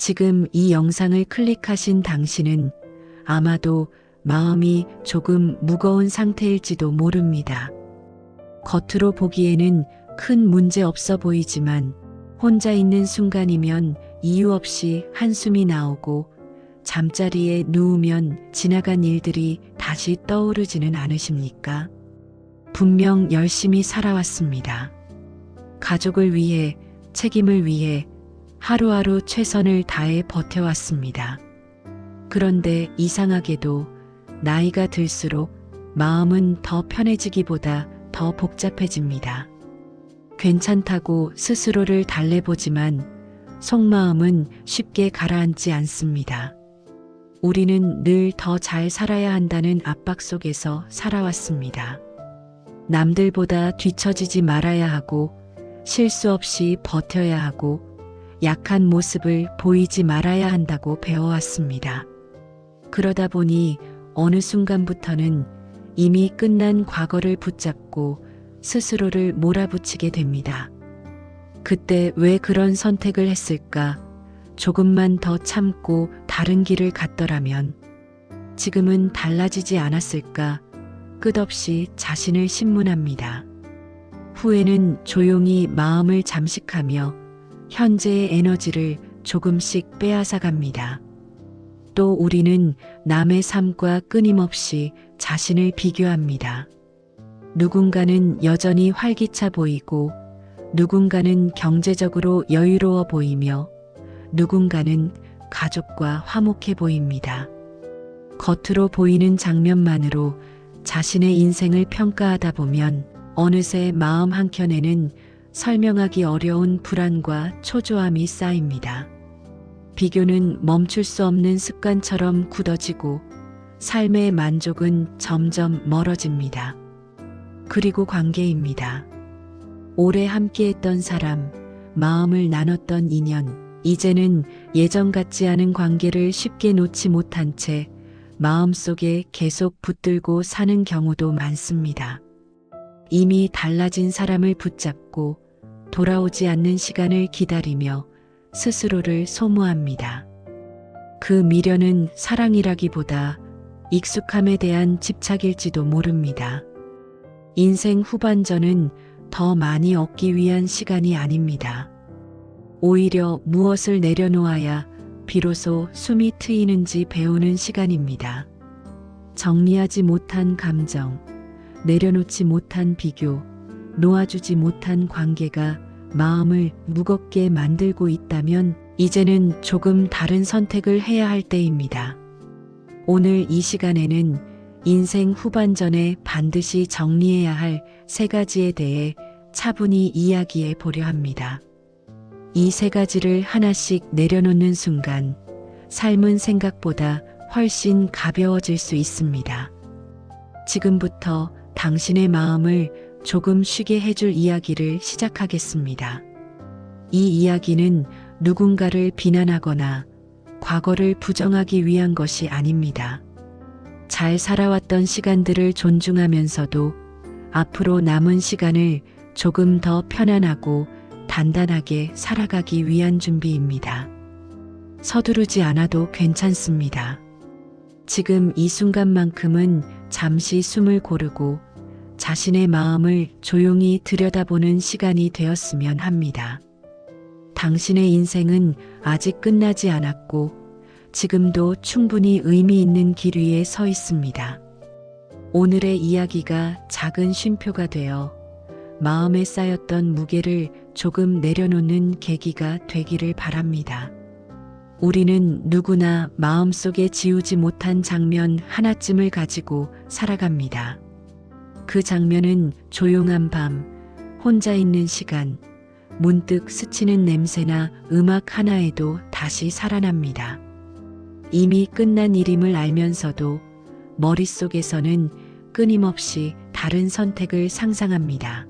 지금 이 영상을 클릭하신 당신은 아마도 마음이 조금 무거운 상태일지도 모릅니다. 겉으로 보기에는 큰 문제 없어 보이지만 혼자 있는 순간이면 이유 없이 한숨이 나오고 잠자리에 누우면 지나간 일들이 다시 떠오르지는 않으십니까? 분명 열심히 살아왔습니다. 가족을 위해, 책임을 위해 하루하루 최선을 다해 버텨왔습니다. 그런데 이상하게도 나이가 들수록 마음은 더 편해지기보다 더 복잡해집니다. 괜찮다고 스스로를 달래보지만 속마음은 쉽게 가라앉지 않습니다. 우리는 늘 더 잘 살아야 한다는 압박 속에서 살아왔습니다. 남들보다 뒤처지지 말아야 하고 실수 없이 버텨야 하고 약한 모습을 보이지 말아야 한다고 배워왔습니다. 그러다 보니 어느 순간부터는 이미 끝난 과거를 붙잡고 스스로를 몰아붙이게 됩니다. 그때 왜 그런 선택을 했을까? 조금만 더 참고 다른 길을 갔더라면 지금은 달라지지 않았을까? 끝없이 자신을 신문합니다. 후에는 조용히 마음을 잠식하며 현재의 에너지를 조금씩 빼앗아갑니다. 또 우리는 남의 삶과 끊임없이 자신을 비교합니다. 누군가는 여전히 활기차 보이고 누군가는 경제적으로 여유로워 보이며 누군가는 가족과 화목해 보입니다. 겉으로 보이는 장면만으로 자신의 인생을 평가하다 보면 어느새 마음 한켠에는 설명하기 어려운 불안과 초조함이 쌓입니다. 비교는 멈출 수 없는 습관처럼 굳어지고 삶의 만족은 점점 멀어집니다. 그리고 관계입니다. 오래 함께했던 사람, 마음을 나눴던 인연, 이제는 예전 같지 않은 관계를 쉽게 놓지 못한 채 마음속에 계속 붙들고 사는 경우도 많습니다. 이미 달라진 사람을 붙잡고 돌아오지 않는 시간을 기다리며 스스로를 소모합니다. 그 미련은 사랑이라기보다 익숙함에 대한 집착일지도 모릅니다. 인생 후반전은 더 많이 얻기 위한 시간이 아닙니다. 오히려 무엇을 내려놓아야 비로소 숨이 트이는지 배우는 시간입니다. 정리하지 못한 감정, 내려놓지 못한 비교, 놓아주지 못한 관계가 마음을 무겁게 만들고 있다면 이제는 조금 다른 선택을 해야 할 때입니다. 오늘 이 시간에는 인생 후반전에 반드시 정리해야 할 3가지에 대해 차분히 이야기해 보려 합니다. 이 3가지를 하나씩 내려놓는 순간 삶은 생각보다 훨씬 가벼워질 수 있습니다. 지금부터 당신의 마음을 조금 쉬게 해줄 이야기를 시작하겠습니다. 이 이야기는 누군가를 비난하거나 과거를 부정하기 위한 것이 아닙니다. 잘 살아왔던 시간들을 존중하면서도 앞으로 남은 시간을 조금 더 편안하고 단단하게 살아가기 위한 준비입니다. 서두르지 않아도 괜찮습니다. 지금 이 순간만큼은 잠시 숨을 고르고 자신의 마음을 조용히 들여다보는 시간이 되었으면 합니다. 당신의 인생은 아직 끝나지 않았고 지금도 충분히 의미 있는 길 위에 서 있습니다. 오늘의 이야기가 작은 쉼표가 되어 마음에 쌓였던 무게를 조금 내려놓는 계기가 되기를 바랍니다. 우리는 누구나 마음속에 지우지 못한 장면 하나쯤을 가지고 살아갑니다. 그 장면은 조용한 밤, 혼자 있는 시간, 문득 스치는 냄새나 음악 하나에도 다시 살아납니다. 이미 끝난 일임을 알면서도 머릿속에서는 끊임없이 다른 선택을 상상합니다.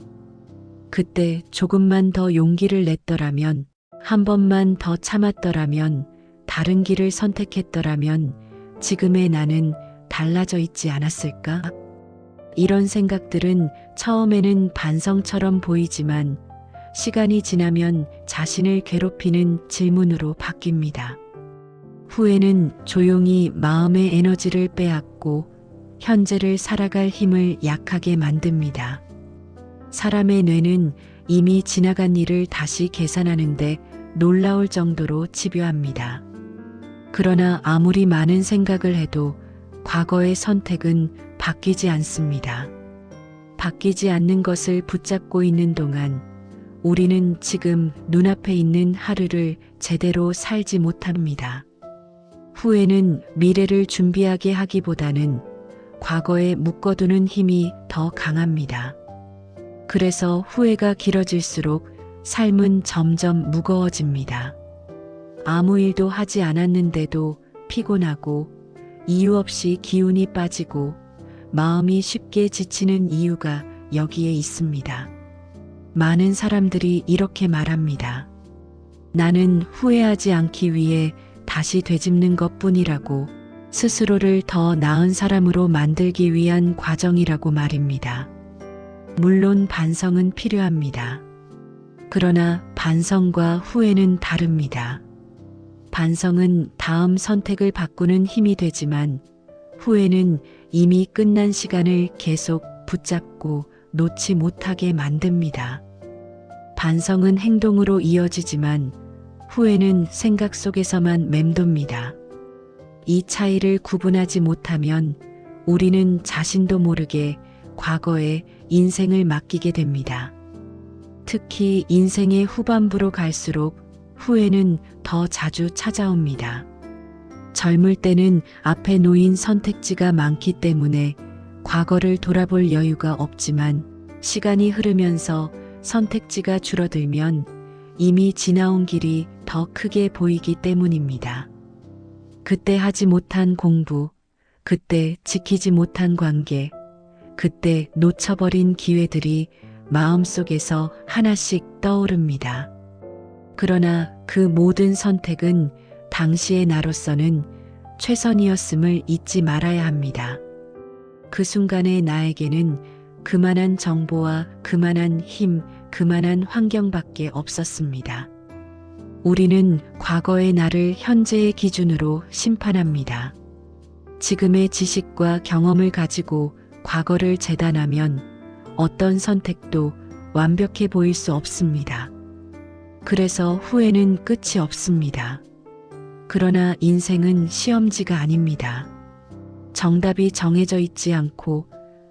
그때 조금만 더 용기를 냈더라면, 한 번만 더 참았더라면, 다른 길을 선택했더라면 지금의 나는 달라져 있지 않았을까? 이런 생각들은 처음에는 반성처럼 보이지만 시간이 지나면 자신을 괴롭히는 질문으로 바뀝니다. 후회는 조용히 마음의 에너지를 빼앗고 현재를 살아갈 힘을 약하게 만듭니다. 사람의 뇌는 이미 지나간 일을 다시 계산하는데 놀라울 정도로 집요합니다. 그러나 아무리 많은 생각을 해도 과거의 선택은 바뀌지 않습니다. 바뀌지 않는 것을 붙잡고 있는 동안 우리는 지금 눈앞에 있는 하루를 제대로 살지 못합니다. 후회는 미래를 준비하게 하기보다는 과거에 묶어두는 힘이 더 강합니다. 그래서 후회가 길어질수록 삶은 점점 무거워집니다. 아무 일도 하지 않았는데도 피곤하고 이유 없이 기운이 빠지고 마음이 쉽게 지치는 이유가 여기에 있습니다. 많은 사람들이 이렇게 말합니다. 나는 후회하지 않기 위해 다시 되짚는 것뿐이라고, 스스로를 더 나은 사람으로 만들기 위한 과정이라고 말입니다. 물론 반성은 필요합니다. 그러나 반성과 후회는 다릅니다. 반성은 다음 선택을 바꾸는 힘이 되지만 후회는 이미 끝난 시간을 계속 붙잡고 놓지 못하게 만듭니다. 반성은 행동으로 이어지지만 후회는 생각 속에서만 맴돕니다. 이 차이를 구분하지 못하면 우리는 자신도 모르게 과거에 인생을 맡기게 됩니다. 특히 인생의 후반부로 갈수록 후회는 더 자주 찾아옵니다. 젊을 때는 앞에 놓인 선택지가 많기 때문에 과거를 돌아볼 여유가 없지만 시간이 흐르면서 선택지가 줄어들면 이미 지나온 길이 더 크게 보이기 때문입니다. 그때 하지 못한 공부, 그때 지키지 못한 관계, 그때 놓쳐버린 기회들이 마음속에서 하나씩 떠오릅니다. 그러나 그 모든 선택은 당시의 나로서는 최선이었음을 잊지 말아야 합니다. 그 순간의 나에게는 그만한 정보와 그만한 힘, 그만한 환경밖에 없었습니다. 우리는 과거의 나를 현재의 기준으로 심판합니다. 지금의 지식과 경험을 가지고 과거를 재단하면 어떤 선택도 완벽해 보일 수 없습니다. 그래서 후회는 끝이 없습니다. 그러나 인생은 시험지가 아닙니다. 정답이 정해져 있지 않고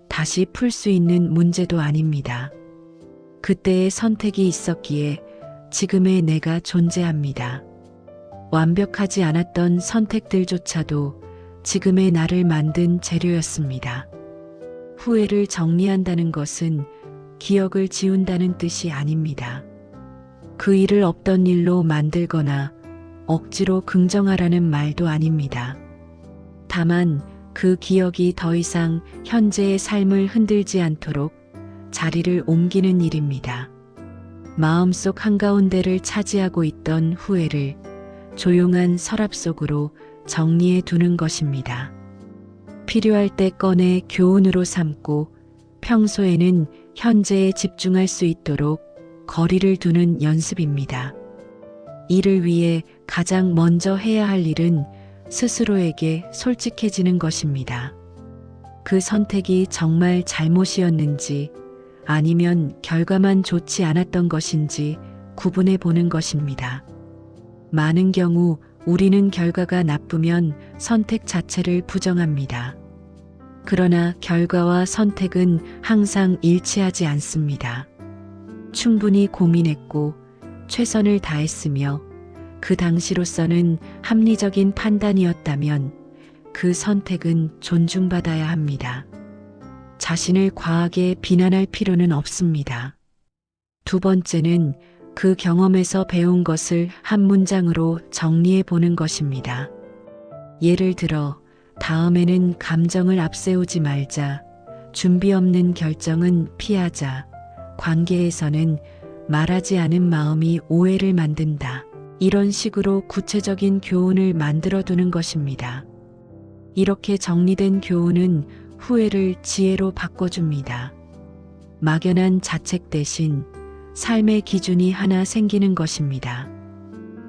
다시 풀 수 있는 문제도 아닙니다. 그때의 선택이 있었기에 지금의 내가 존재합니다. 완벽하지 않았던 선택들조차도 지금의 나를 만든 재료였습니다. 후회를 정리한다는 것은 기억을 지운다는 뜻이 아닙니다. 그 일을 없던 일로 만들거나 억지로 긍정하라는 말도 아닙니다. 다만 그 기억이 더 이상 현재의 삶을 흔들지 않도록 자리를 옮기는 일입니다. 마음속 한가운데를 차지하고 있던 후회를 조용한 서랍 속으로 정리해 두는 것입니다. 필요할 때 꺼내 교훈으로 삼고 평소에는 현재에 집중할 수 있도록 거리를 두는 연습입니다. 이를 위해 가장 먼저 해야 할 일은 스스로에게 솔직해지는 것입니다. 그 선택이 정말 잘못이었는지 아니면 결과만 좋지 않았던 것인지 구분해 보는 것입니다. 많은 경우 우리는 결과가 나쁘면 선택 자체를 부정합니다. 그러나 결과와 선택은 항상 일치하지 않습니다. 충분히 고민했고 최선을 다했으며 그 당시로서는 합리적인 판단이었다면 그 선택은 존중받아야 합니다. 자신을 과하게 비난할 필요는 없습니다. 두 번째는 그 경험에서 배운 것을 한 문장으로 정리해 보는 것입니다. 예를 들어, 다음에는 감정을 앞세우지 말자, 준비 없는 결정은 피하자, 관계에서는 말하지 않은 마음이 오해를 만든다. 이런 식으로 구체적인 교훈을 만들어 두는 것입니다. 이렇게 정리된 교훈은 후회를 지혜로 바꿔줍니다. 막연한 자책 대신 삶의 기준이 하나 생기는 것입니다.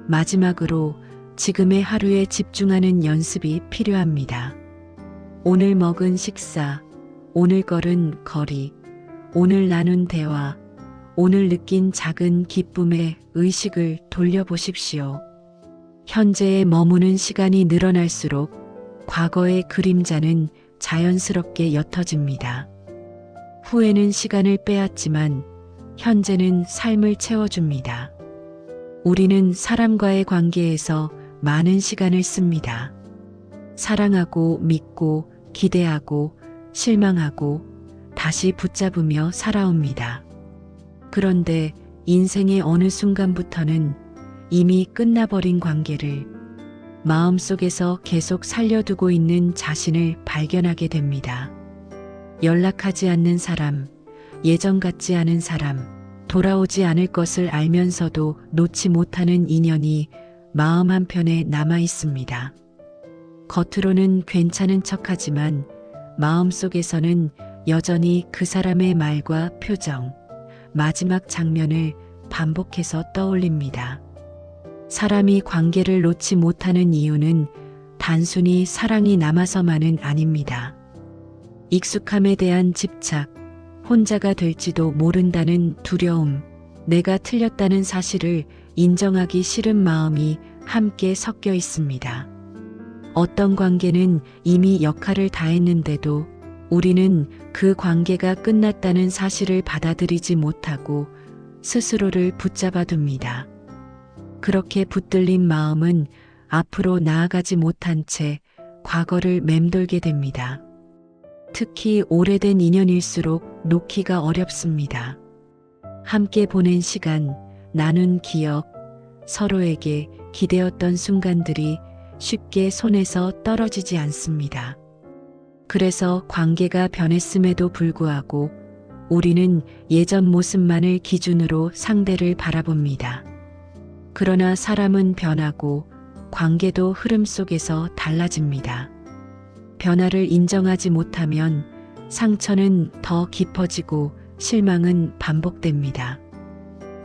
마지막으로 지금의 하루에 집중하는 연습이 필요합니다. 오늘 먹은 식사, 오늘 걸은 거리, 오늘 나눈 대화, 오늘 느낀 작은 기쁨에 의식을 돌려보십시오. 현재에 머무는 시간이 늘어날수록 과거의 그림자는 자연스럽게 옅어집니다. 후회는 시간을 빼앗지만 현재는 삶을 채워줍니다. 우리는 사람과의 관계에서 많은 시간을 씁니다. 사랑하고 믿고 기대하고 실망하고 다시 붙잡으며 살아옵니다. 그런데 인생의 어느 순간부터는 이미 끝나버린 관계를 마음속에서 계속 살려두고 있는 자신을 발견하게 됩니다. 연락하지 않는 사람, 예전 같지 않은 사람, 돌아오지 않을 것을 알면서도 놓지 못하는 인연이 마음 한편에 남아 있습니다. 겉으로는 괜찮은 척하지만 마음속에서는 여전히 그 사람의 말과 표정, 마지막 장면을 반복해서 떠올립니다. 사람이 관계를 놓지 못하는 이유는 단순히 사랑이 남아서만은 아닙니다. 익숙함에 대한 집착, 혼자가 될지도 모른다는 두려움, 내가 틀렸다는 사실을 인정하기 싫은 마음이 함께 섞여 있습니다. 어떤 관계는 이미 역할을 다했는데도 우리는 그 관계가 끝났다는 사실을 받아들이지 못하고 스스로를 붙잡아 둡니다. 그렇게 붙들린 마음은 앞으로 나아가지 못한 채 과거를 맴돌게 됩니다. 특히 오래된 인연일수록 놓기가 어렵습니다. 함께 보낸 시간, 나눈 기억, 서로에게 기대었던 순간들이 쉽게 손에서 떨어지지 않습니다. 그래서 관계가 변했음에도 불구하고 우리는 예전 모습만을 기준으로 상대를 바라봅니다. 그러나 사람은 변하고 관계도 흐름 속에서 달라집니다. 변화를 인정하지 못하면 상처는 더 깊어지고 실망은 반복됩니다.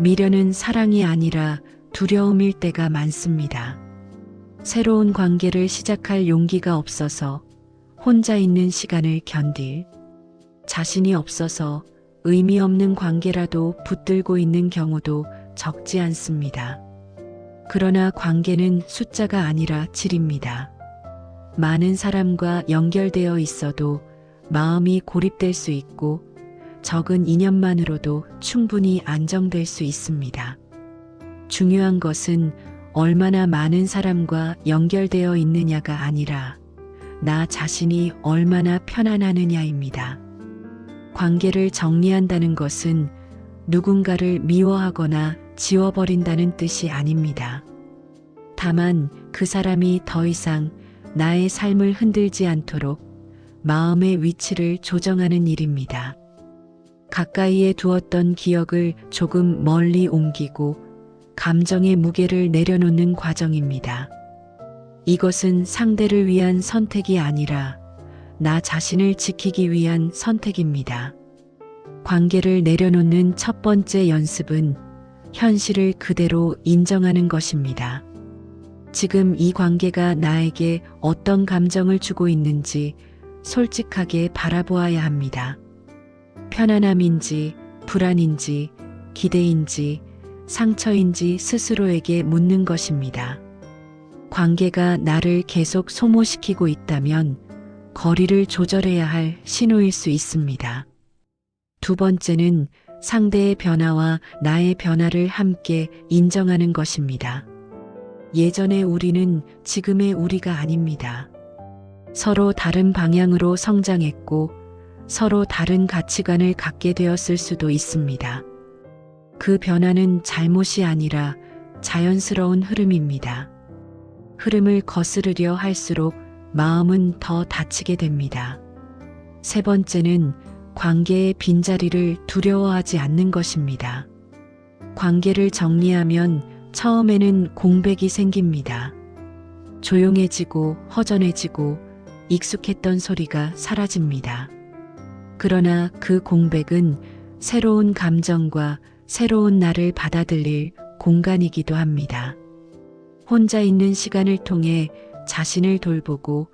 미련은 사랑이 아니라 두려움일 때가 많습니다. 새로운 관계를 시작할 용기가 없어서 혼자 있는 시간을 견딜, 자신이 없어서 의미 없는 관계라도 붙들고 있는 경우도 적지 않습니다. 그러나 관계는 숫자가 아니라 질입니다. 많은 사람과 연결되어 있어도 마음이 고립될 수 있고 적은 인연만으로도 충분히 안정될 수 있습니다. 중요한 것은 얼마나 많은 사람과 연결되어 있느냐가 아니라 나 자신이 얼마나 편안하느냐입니다. 관계를 정리한다는 것은 누군가를 미워하거나 지워버린다는 뜻이 아닙니다. 다만 그 사람이 더 이상 나의 삶을 흔들지 않도록 마음의 위치를 조정하는 일입니다. 가까이에 두었던 기억을 조금 멀리 옮기고 감정의 무게를 내려놓는 과정입니다. 이것은 상대를 위한 선택이 아니라 나 자신을 지키기 위한 선택입니다. 관계를 내려놓는 첫 번째 연습은 현실을 그대로 인정하는 것입니다. 지금 이 관계가 나에게 어떤 감정을 주고 있는지 솔직하게 바라보아야 합니다. 편안함인지, 불안인지, 기대인지, 상처인지 스스로에게 묻는 것입니다. 관계가 나를 계속 소모시키고 있다면 거리를 조절해야 할 신호일 수 있습니다. 두 번째는 상대의 변화와 나의 변화를 함께 인정하는 것입니다. 예전의 우리는 지금의 우리가 아닙니다. 서로 다른 방향으로 성장했고 서로 다른 가치관을 갖게 되었을 수도 있습니다. 그 변화는 잘못이 아니라 자연스러운 흐름입니다. 흐름을 거스르려 할수록 마음은 더 다치게 됩니다. 세 번째는 관계의 빈자리를 두려워하지 않는 것입니다. 관계를 정리하면 처음에는 공백이 생깁니다. 조용해지고 허전해지고 익숙했던 소리가 사라집니다. 그러나 그 공백은 새로운 감정과 새로운 나를 받아들일 공간이기도 합니다. 혼자 있는 시간을 통해 자신을 돌보고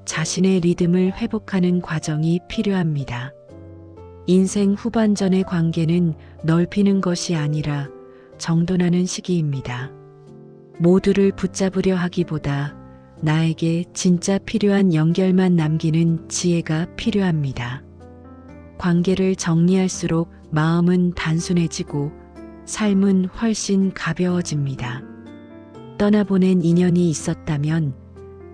자신의 리듬을 회복하는 과정이 필요합니다. 인생 후반전의 관계는 넓히는 것이 아니라 정돈하는 시기입니다. 모두를 붙잡으려 하기보다 나에게 진짜 필요한 연결만 남기는 지혜가 필요합니다. 관계를 정리할수록 마음은 단순해지고 삶은 훨씬 가벼워집니다. 떠나보낸 인연이 있었다면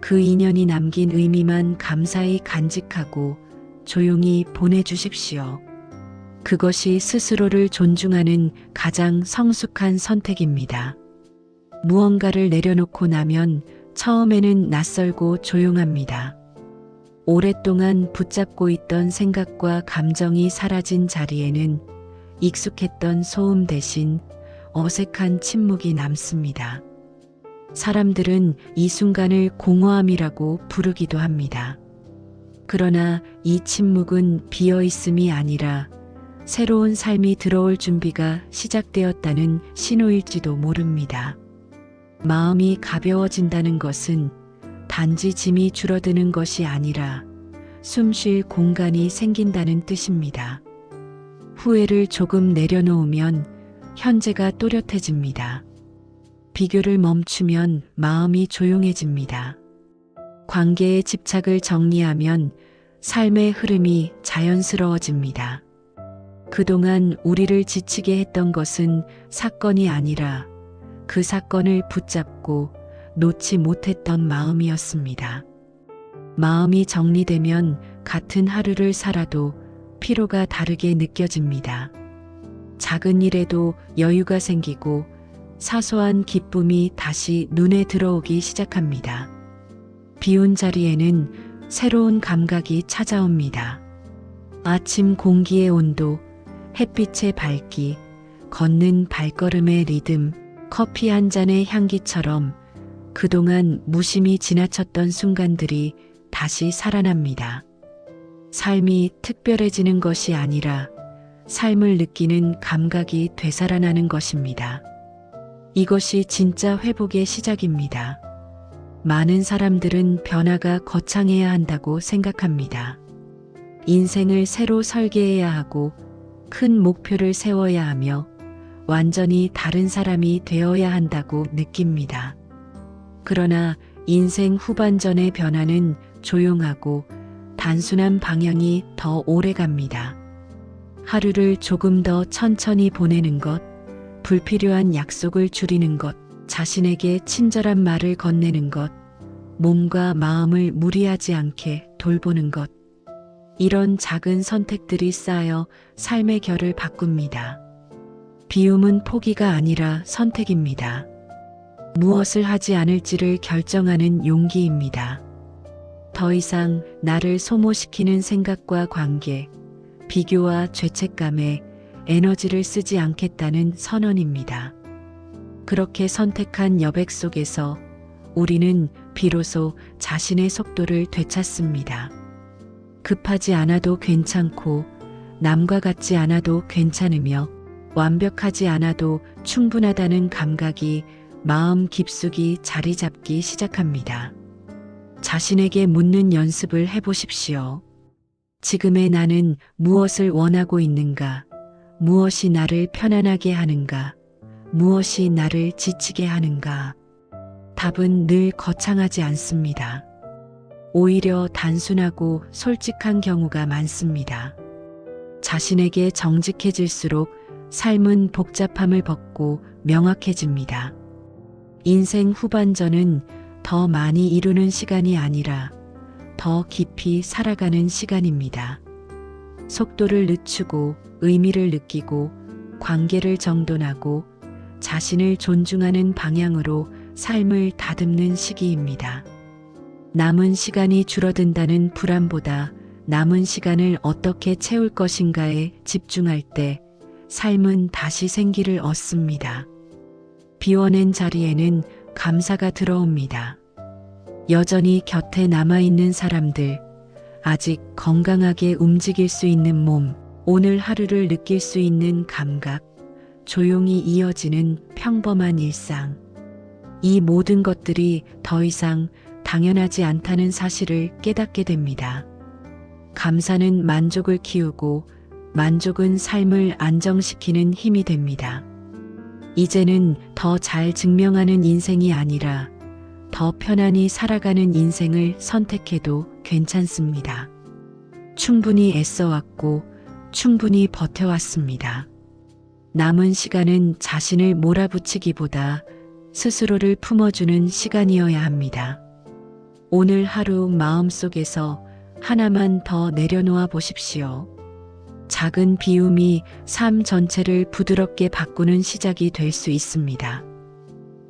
그 인연이 남긴 의미만 감사히 간직하고 조용히 보내주십시오. 그것이 스스로를 존중하는 가장 성숙한 선택입니다. 무언가를 내려놓고 나면 처음에는 낯설고 조용합니다. 오랫동안 붙잡고 있던 생각과 감정이 사라진 자리에는 익숙했던 소음 대신 어색한 침묵이 남습니다. 사람들은 이 순간을 공허함이라고 부르기도 합니다. 그러나 이 침묵은 비어있음이 아니라 새로운 삶이 들어올 준비가 시작되었다는 신호일지도 모릅니다. 마음이 가벼워진다는 것은 단지 짐이 줄어드는 것이 아니라 숨 쉴 공간이 생긴다는 뜻입니다. 후회를 조금 내려놓으면 현재가 또렷해집니다. 비교를 멈추면 마음이 조용해집니다. 관계의 집착을 정리하면 삶의 흐름이 자연스러워집니다. 그동안 우리를 지치게 했던 것은 사건이 아니라 그 사건을 붙잡고 놓지 못했던 마음이었습니다. 마음이 정리되면 같은 하루를 살아도 피로가 다르게 느껴집니다. 작은 일에도 여유가 생기고 사소한 기쁨이 다시 눈에 들어오기 시작합니다. 비운 자리에는 새로운 감각이 찾아옵니다. 아침 공기의 온도, 햇빛의 밝기, 걷는 발걸음의 리듬, 커피 한 잔의 향기처럼 그동안 무심히 지나쳤던 순간들이 다시 살아납니다. 삶이 특별해지는 것이 아니라 삶을 느끼는 감각이 되살아나는 것입니다. 이것이 진짜 회복의 시작입니다. 많은 사람들은 변화가 거창해야 한다고 생각합니다. 인생을 새로 설계해야 하고 큰 목표를 세워야 하며 완전히 다른 사람이 되어야 한다고 느낍니다. 그러나 인생 후반전의 변화는 조용하고 단순한 방향이 더 오래 갑니다. 하루를 조금 더 천천히 보내는 것, 불필요한 약속을 줄이는 것, 자신에게 친절한 말을 건네는 것, 몸과 마음을 무리하지 않게 돌보는 것. 이런 작은 선택들이 쌓여 삶의 결을 바꿉니다. 비움은 포기가 아니라 선택입니다. 무엇을 하지 않을지를 결정하는 용기입니다. 더 이상 나를 소모시키는 생각과 관계, 비교와 죄책감에 에너지를 쓰지 않겠다는 선언입니다. 그렇게 선택한 여백 속에서 우리는 비로소 자신의 속도를 되찾습니다. 급하지 않아도 괜찮고 남과 같지 않아도 괜찮으며 완벽하지 않아도 충분하다는 감각이 마음 깊숙이 자리 잡기 시작합니다. 자신에게 묻는 연습을 해보십시오. 지금의 나는 무엇을 원하고 있는가? 무엇이 나를 편안하게 하는가? 무엇이 나를 지치게 하는가? 답은 늘 거창하지 않습니다. 오히려 단순하고 솔직한 경우가 많습니다. 자신에게 정직해질수록 삶은 복잡함을 벗고 명확해집니다. 인생 후반전은 더 많이 이루는 시간이 아니라 더 깊이 살아가는 시간입니다. 속도를 늦추고 의미를 느끼고 관계를 정돈하고 자신을 존중하는 방향으로 삶을 다듬는 시기입니다. 남은 시간이 줄어든다는 불안보다 남은 시간을 어떻게 채울 것인가에 집중할 때 삶은 다시 생기를 얻습니다. 비워낸 자리에는 감사가 들어옵니다. 여전히 곁에 남아있는 사람들, 아직 건강하게 움직일 수 있는 몸, 오늘 하루를 느낄 수 있는 감각, 조용히 이어지는 평범한 일상. 이 모든 것들이 더 이상 당연하지 않다는 사실을 깨닫게 됩니다. 감사는 만족을 키우고 만족은 삶을 안정시키는 힘이 됩니다. 이제는 더 잘 증명하는 인생이 아니라 더 편안히 살아가는 인생을 선택해도 괜찮습니다. 충분히 애써왔고 충분히 버텨왔습니다. 남은 시간은 자신을 몰아붙이기보다 스스로를 품어주는 시간이어야 합니다. 오늘 하루 마음속에서 하나만 더 내려놓아 보십시오. 작은 비움이 삶 전체를 부드럽게 바꾸는 시작이 될 수 있습니다.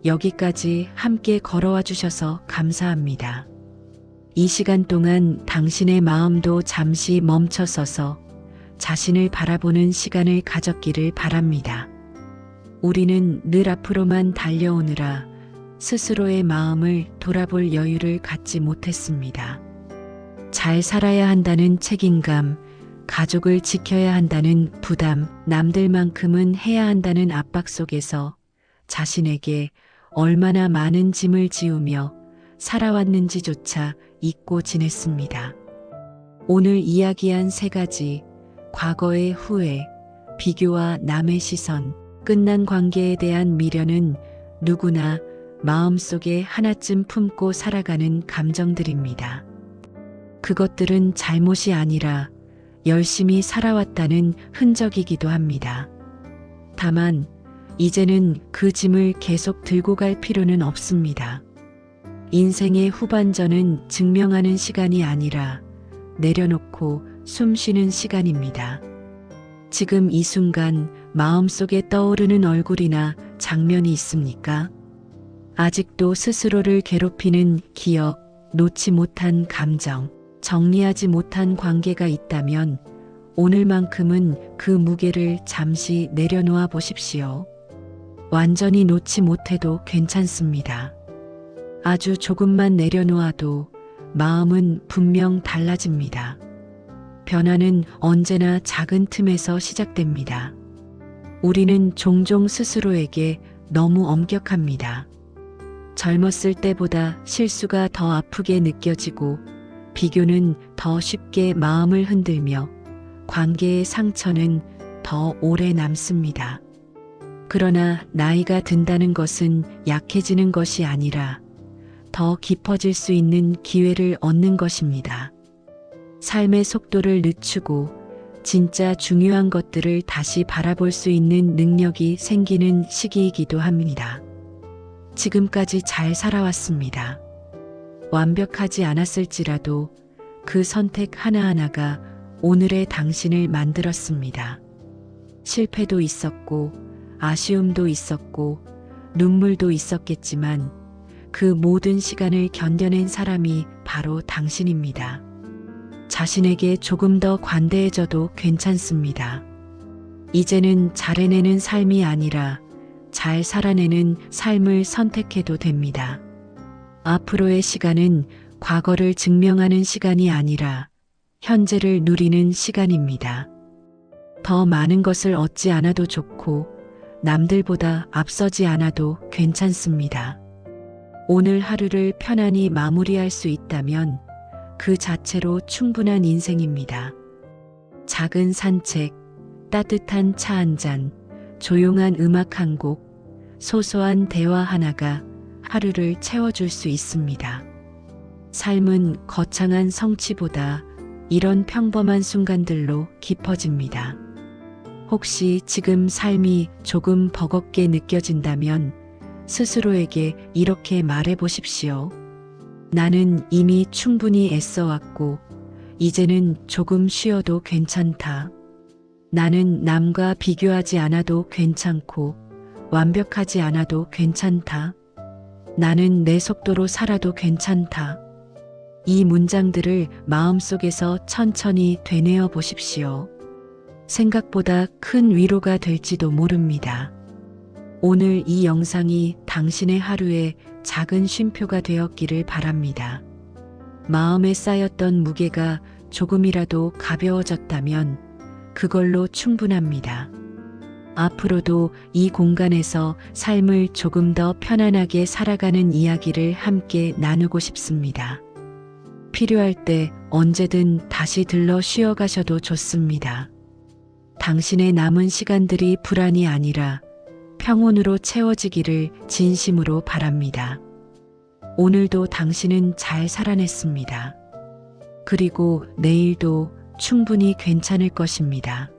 여기까지 함께 걸어와 주셔서 감사합니다. 이 시간 동안 당신의 마음도 잠시 멈춰서서 자신을 바라보는 시간을 가졌기를 바랍니다. 우리는 늘 앞으로만 달려오느라 스스로의 마음을 돌아볼 여유를 갖지 못했습니다. 잘 살아야 한다는 책임감, 가족을 지켜야 한다는 부담, 남들만큼은 해야 한다는 압박 속에서 자신에게 얼마나 많은 짐을 지우며 살아왔는지조차 잊고 지냈습니다. 오늘 이야기한 3가지, 과거의 후회, 비교와 남의 시선, 끝난 관계에 대한 미련은 누구나 마음속에 하나쯤 품고 살아가는 감정들입니다. 그것들은 잘못이 아니라 열심히 살아왔다는 흔적이기도 합니다. 다만 이제는 그 짐을 계속 들고 갈 필요는 없습니다. 인생의 후반전은 증명하는 시간이 아니라 내려놓고 숨 쉬는 시간입니다. 지금 이 순간 마음속에 떠오르는 얼굴이나 장면이 있습니까? 아직도 스스로를 괴롭히는 기억, 놓지 못한 감정, 정리하지 못한 관계가 있다면 오늘만큼은 그 무게를 잠시 내려놓아 보십시오. 완전히 놓지 못해도 괜찮습니다. 아주 조금만 내려놓아도 마음은 분명 달라집니다. 변화는 언제나 작은 틈에서 시작됩니다. 우리는 종종 스스로에게 너무 엄격합니다. 젊었을 때보다 실수가 더 아프게 느껴지고 비교는 더 쉽게 마음을 흔들며 관계의 상처는 더 오래 남습니다. 그러나 나이가 든다는 것은 약해지는 것이 아니라 더 깊어질 수 있는 기회를 얻는 것입니다. 삶의 속도를 늦추고 진짜 중요한 것들을 다시 바라볼 수 있는 능력이 생기는 시기이기도 합니다. 지금까지 잘 살아왔습니다. 완벽하지 않았을지라도 그 선택 하나하나가 오늘의 당신을 만들었습니다. 실패도 있었고 아쉬움도 있었고 눈물도 있었겠지만 그 모든 시간을 견뎌낸 사람이 바로 당신입니다. 자신에게 조금 더 관대해져도 괜찮습니다. 이제는 잘 해내는 삶이 아니라 잘 살아내는 삶을 선택해도 됩니다. 앞으로의 시간은 과거를 증명하는 시간이 아니라 현재를 누리는 시간입니다. 더 많은 것을 얻지 않아도 좋고 남들보다 앞서지 않아도 괜찮습니다. 오늘 하루를 편안히 마무리할 수 있다면 그 자체로 충분한 인생입니다. 작은 산책, 따뜻한 차 한 잔, 조용한 음악 한 곡, 소소한 대화 하나가 하루를 채워줄 수 있습니다. 삶은 거창한 성취보다 이런 평범한 순간들로 깊어집니다. 혹시 지금 삶이 조금 버겁게 느껴진다면 스스로에게 이렇게 말해 보십시오. 나는 이미 충분히 애써왔고 이제는 조금 쉬어도 괜찮다. 나는 남과 비교하지 않아도 괜찮고 완벽하지 않아도 괜찮다. 나는 내 속도로 살아도 괜찮다. 이 문장들을 마음속에서 천천히 되뇌어 보십시오. 생각보다 큰 위로가 될지도 모릅니다. 오늘 이 영상이 당신의 하루에 작은 쉼표가 되었기를 바랍니다. 마음에 쌓였던 무게가 조금이라도 가벼워졌다면 그걸로 충분합니다. 앞으로도 이 공간에서 삶을 조금 더 편안하게 살아가는 이야기를 함께 나누고 싶습니다. 필요할 때 언제든 다시 들러 쉬어가셔도 좋습니다. 당신의 남은 시간들이 불안이 아니라 평온으로 채워지기를 진심으로 바랍니다. 오늘도 당신은 잘 살아냈습니다. 그리고 내일도 충분히 괜찮을 것입니다.